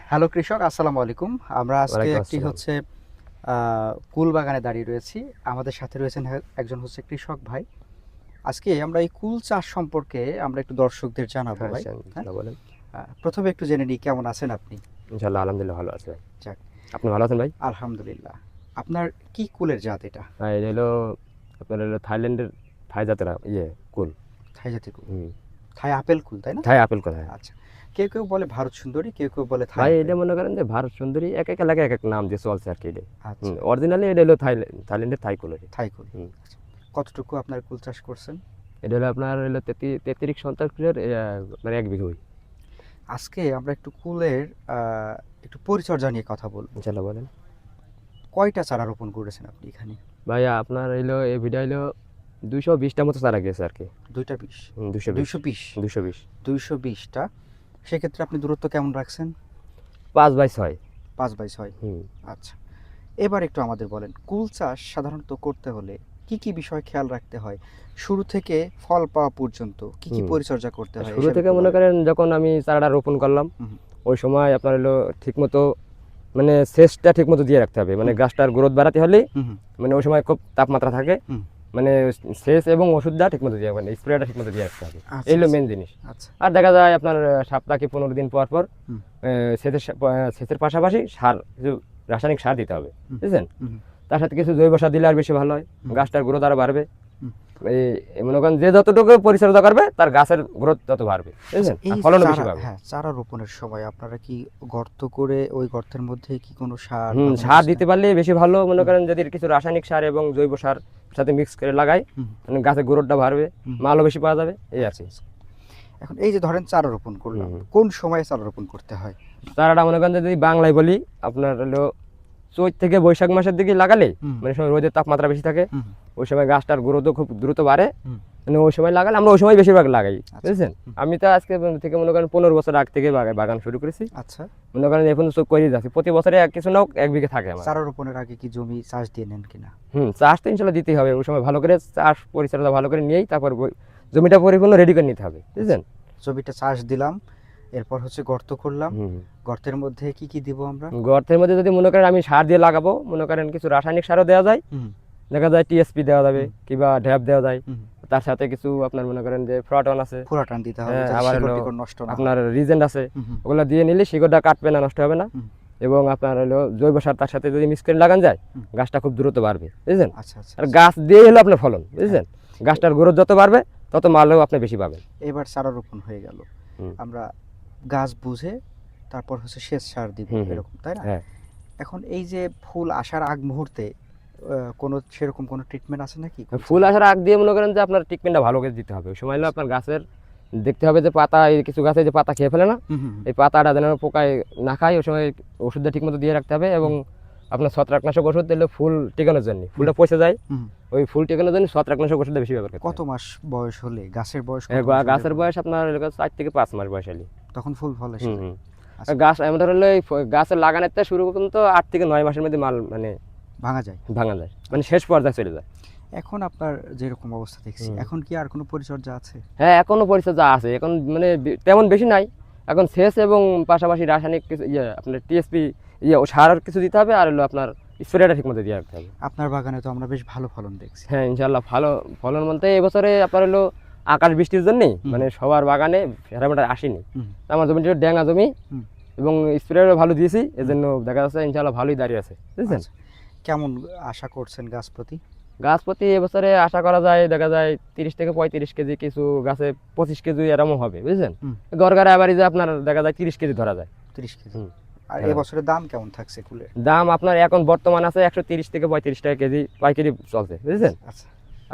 Hello কৃষক, আসসালামু আলাইকুম। আমরা আজকে ওয়ালাইকুম একটি আসসালাম। হচ্ছে কুল বাগানে দাঁড়িয়ে রয়েছি। আমাদের সাথে রয়েছেন একজন হচ্ছে কৃষক ভাই। আজকে আমরা এই কুল চাষ সম্পর্কে আমরা একটু দর্শকদের জানাবো হ্যাঁ, ভাই। হ্যাঁ, ইনশাআল্লাহ বলেন। প্রথমে একটু জেনে নিই কেমন আছেন আপনি? ইনশাআল্লাহ আলহামদুলিল্লাহ ভালো আছি ভাই। যাক, আপনি ভালো আছেন ভাই? আলহামদুলিল্লাহ। আপনার কি কুলের জাত এটা? হ্যাঁ, এটা হলো আপনার হলো থাইল্যান্ডের থাই জাতের কুল। থাই জাতের কুল, হুম। থাই আপেল কুল, তাই না? থাই আপেল কল, হ্যাঁ। আচ্ছা, কেউ কেউ বলে ভারত সুন্দরী, কেউ কেউ বলে থাই ভাই আপেল। এটা মনে করেন যে ভারত সুন্দরী এক এলাকায় এক নাম দিয়ে চলছে আর কি এটা। আচ্ছা, অরিজিনালি এটা হলো থাইল্যান্ডের থাই কুল। থাই কুল। হুম। আচ্ছা, কতটুকু আপনার কুল চাষ করছেন? এটা হলো আপনার হলো 33 শতাংশের মানে 1 বিঘা। আজকে আমরা একটু কুলের একটু পরিচর্যা নিয়ে কথা বলবো। ইনশাআল্লাহ বলেন। কয়টা চারা রোপণ করেছেন আপনি এখানে? ভাই আপনার হলো এই ভিডিও হলো 220টা মতো চারা গেছে আর কি। ২টা ২০, 220 ২২০, 220 ২২০টা। সেক্ষেত্রে আপনি দূরত্ব কেমন রাখছেন? 5/6। ৫/৬। হুম। আচ্ছা, এবার একটু আমাদের বলেন, কুল চাষ সাধারণত করতে হলে কি কি বিষয় খেয়াল রাখতে হয়? শুরু থেকে ফল পাওয়া পর্যন্ত কি কি হুম। পরিচর্যা করতে হয় শুরু এসব থেকে একটু মনে বলেন। করেন যখন আমি চারাটা রোপণ করলাম, হুম, ওই সময় আপনার হলো ঠিকমতো মানে সেচটা ঠিকমতো দিয়ে রাখতে হবে। মানে হুম, গাছটার গ্রোথ বাড়াতে হলে হুম, হুম, মানে ওই সময় খুব তাপমাত্রা থাকে। হুম। মানে সেচ এবং ওষুধটা ঠিকমতো দিয়ে মানে স্প্রেটা ঠিকমতো দিয়ে রাখতে হবে। আচ্ছা, এই হলো আচ্ছা, মেন জিনিস। আচ্ছা। আর দেখা যায় আপনার সপ্তাহ কি 15 দিন পর পর হুম, সেচের পাশাপাশি সার, কিছু রাসায়নিক সার দিতে হবে, হুম, বুঝলেন? হুম, তার সাথে কিছু জৈব সার দিলে আর বেশি ভালো হয়। হুম, গাছটার গ্রোথ আরও বাড়বে। হুম। এই এই মনে করেন যে যতটুকু পরিচর্যা করবে তার গাছের গ্রোথ তত বাড়বে, আচ্ছা, বুঝলেন? আর এই ফলনও বেশি চারা, পাবে। হ্যাঁ, চারা রোপণের সময় আপনারা কি গর্ত করে ওই গর্তের মধ্যে কি কোনো সার বা কোনো সার কিছু দিতে দেন? পারলে বেশি ভালো। মনে হুম, করেন যদি কিছু রাসায়নিক সার এবং জৈব সার সাথে মিক্স করে লাগাই, হুম, মানে গাছের গ্রোথটা বাড়বে, হুম। মালও বেশি পাওয়া যাবে, এই আর আচ্ছা, কি। আচ্ছা। এখন এই যে ধরেন চারা রোপণ হুম করলাম, হুম। কোন সময়ে চারা রোপণ করতে হয়? চারাটা মনে করেন যদি বাংলায় বলি, আপনার হলো চৈত থেকে বৈশাখ মাসের দিকে লাগালে, হুম, মানে সময় রোদের তাপমাত্রা বেশি থাকে, হুম, ওই সময় গাছটার গ্রোথও খুব দ্রুত বাড়ে। হুম। মানে ওই সময় লাগালে আমরা ওই সময় বেশিরভাগ লাগাই, আচ্ছা, বুঝেছেন? হুম, আমি তো আজকে থেকে মনে করেন 15 বছর আগ থেকে বাগান শুরু করেছি। আচ্ছা। মনে করেন এখন চোখ করেই যাচ্ছি, প্রতি বছরে কিছু না হোক 1 বিঘে থাকে আমার। চারা রোপণের আগে কি জমি চাষ দিয়ে নেন কিনা? চাষ তো ইনশাল্লাহ দিতেই হবে। ওই সময় ভালো করে চাষ পরিচর্যা ভালো করে নিয়েই তারপর জমিটা পরিপূর্ণ রেডি করে নিতে হবে, আচ্ছা, বুঝলেন? জমিটা চাষ দিলাম, এরপর হচ্ছে গর্ত করলাম। হুম। গর্তের মধ্যে কি কি দিব আমরা? গর্তের মধ্যে যদি মনে করেন আমি সার দিয়ে লাগাবো, মনে করেন কিছু রাসায়নিক সারও দেওয়া যায়। হুম, দেখা যায় টিএসপি দেওয়া যাবে, হুম, কিংবা ঢ্যাপ দেওয়া যায়। হুম। তার সাথে কিছু আপনার মনে করেন যে ফ্রটন আছে। ফুরাটান দিতে হবে হ্যাঁ, যাতে আবার শিকড় হলো টিকড় নষ্ট না হয়। আপনার রিজেন্ট আছে। হুম, হুম, ওগুলো দিয়ে নিলে শিকড়টা কাটবে না, নষ্ট হবে না। হুম, এবং আপনার হলো জৈব সার তার সাথে যদি মিক্স করে লাগান যায়, হুম। গাছটা খুব দ্রুত বাড়বে, বুঝলেন? আচ্ছা, আচ্ছা, আর আচ্ছা। গাছ দিয়ে হলো আপনার ফলন, হ্যাঁ। বুঝলেন? গাছটার গ্রোথ যত বাড়বে তত মালও আপনি বেশি পাবেন। এবার চারা রোপণ হয়ে গেল। হুম আমরা গাছ বুঝে তারপর হচ্ছে সেচ সার দিব, হুম হুম। এরকম তাই না? হ্যাঁ। এখন এই যে ফুল আসার আগ মুহূর্তে কোনো সেরকম কোনো ট্রিটমেন্ট আছে নাকি কুল ফুল চাষে? আসার আগ দিয়ে মনে করেন যে আপনার ট্রিটমেন্টটা ভালো করে দিতে হবে। ওই সময় হলো আপনার গাছের দেখতে হবে যে পাতা, এই কিছু গাছে যে পাতা খেয়ে ফেলে না, হুম, হুম, হুম, এই পাতাটা যেন পোকায় না খায়, ওই সময় ওষুধটা ঠিকমতো দিয়ে রাখতে হবে। এবং হুম, আপনার ছত্রাকনাশক ওষুধ দিলে ফুল টেকানোর জন্য, হুম, ফুলটা পচে যায়, হুম। ওই ফুল টেকানোর জন্য ছত্রাকনাশক ওষুধটা বেশি ব্যবহার করতে কত হয়। মাস বয়স হলে, গাছের বয়স কত মাস হলে গাছের বয়স আপনার 4 থেকে 5 মাস বয়স হলে। তখন ফুল ফল এসে যায়? হুম। আর আচ্ছা, গাছ আমাদের হলো এই গাছের লাগানোর থেকে শুরু পর্যন্ত 8 থেকে 9 মাসের মধ্যে মাল মানে ভাঙা যায়। ভাঙা যায়, মানে শেষ পর্যায়ে চলে যায়। এখন আপনার যেরকম অবস্থা দেখছি, হুম। এখন কি আর কোনো পরিচর্যা আছে? হ্যাঁ, এখনো পরিচর্যা আছে। এখন মানে তেমন বেশি নাই। এখন সেচ এবং পাশাপাশি রাসায়নিক কিছু আপনার টিএসপি ও সার কিছু দিতে হবে। আর হলো আপনার স্প্রেটা ঠিকমতো দিয়ে রাখতে হবে। আপনার বাগানে তো আমরা বেশ ভালো ফলন দেখছি। হ্যাঁ, ইনশাআল্লাহ ভালো ফলন বলতে এবছরে আপনার হলো আকাশ বৃষ্টির জন্যই হুম, মানে সবার বাগানে ফেরামেটা আসেনি। হুম, আমার জমিটা একটু ড্যাঙা জমি, হুম, এবং স্প্রেও ভালো দিয়েছি। হুম। এজন্য দেখা যাচ্ছে ইনশাআল্লাহ ভালোই দাঁড়িয়ে আছে, বুঝছেন? আচ্ছা, কেমন আশা করছেন গাছ প্রতি? গাছ প্রতি এবছরে আশা করা যায়, দেখা যায় 30 থেকে 35 কেজি, কিছু গাছে 25 কেজি এরকম হবে, বুঝছেন? হুম, গড়গাড়া আবারই যে আপনার দেখা যায় 30 কেজি ধরা যায়। 30 কেজি। হুম। আর হ্যাঁ। এবছরের দাম কেমন থাকছে কুলের? দাম আপনার এখন বর্তমান আছে 130 থেকে 35 টাকা কেজি পাইকারি চলছে, বুঝেছেন? আচ্ছা,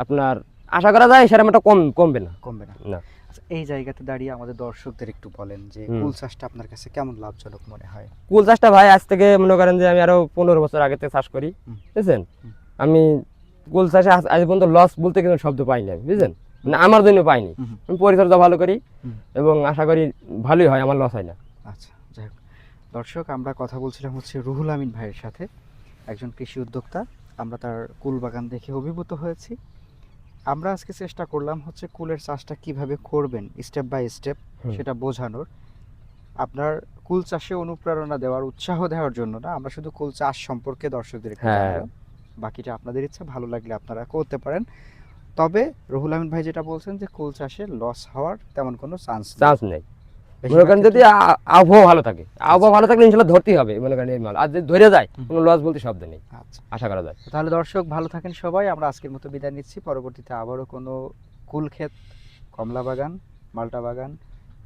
আপনার আশা করা যায় সেরকম একটা কমবে না। কমবে না। না। আচ্ছা, এই জায়গাতে দাঁড়িয়ে আমাদের দর্শকদের একটু বলেন যে হুম। কুল চাষটা আপনার কাছে কেমন লাভজনক মনে হয়? কুল চাষটা ভাই আজ থেকে মনে করেন যে আমি আরো 15 বছর আগে থেকে চাষ করি, হুম, বুঝছেন? হুম, আমি কুল চাষে আজ পর্যন্ত লস বলতে কোনো শব্দ পাইনি আমি, বুঝছেন? হুম, না, আমার জন্য পাইনি। হুম, হুম, আমি পরিচর্যা ভালো করি হুম। এবং আশা করি ভালোই হয়, আমার লস হয় না। আচ্ছা, যাই হোক। দর্শক, আমরা কথা বলছিলাম হচ্ছে রুহুল আমিন ভাইয়ের সাথে, একজন কৃষি উদ্যোক্তা। আমরা তার কুল বাগান দেখে অভিভূত হয়েছি। আমরা আজকে চেষ্টা করলাম হচ্ছে কুলের চাষটা কিভাবে করবেন স্টেপ বাই স্টেপ হুম। সেটা বোঝানোর। আপনার কুল চাষে অনুপ্রেরণা দেওয়ার, উৎসাহ দেওয়ার জন্য না, আমরা শুধু কুল চাষ সম্পর্কে দর্শকদের একটু হ্যাঁ। জানালাম। বাকিটা আপনাদের ইচ্ছা, ভালো লাগলে আপনারা করতে পারেন। তবে রুহুল আমিন ভাই যেটা বলছেন যে কুল চাষে লস হওয়ার তেমন কোনো চান্স চান্স নেই। মনে করেন যদি আবহাওয়া ভালো থাকে, আবহাওয়া ভালো থাকলে ইনশাল্লাহ ধরতেই হবে মনে করেন এই মাল, আর যদি ধরে যায় কোনো লস বলতে শব্দ নেই, আচ্ছা, আশা করা যায়। তাহলে দর্শক ভালো থাকেন সবাই। আমরা আজকের মতো বিদায় নিচ্ছি। পরবর্তীতে আবারও কোনো কুল ক্ষেত, কমলা বাগান, মালটা বাগান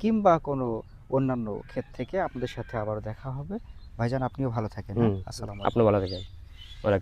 কিংবা কোনো অন্যান্য ক্ষেত থেকে আপনাদের সাথে আবারও দেখা হবে। ভাইজান আপনিও ভালো থাকেন। হ্যাঁ, আসসালামু আলাইকুম। আপনি ভালো থাকেন। ওয়ালাইকুম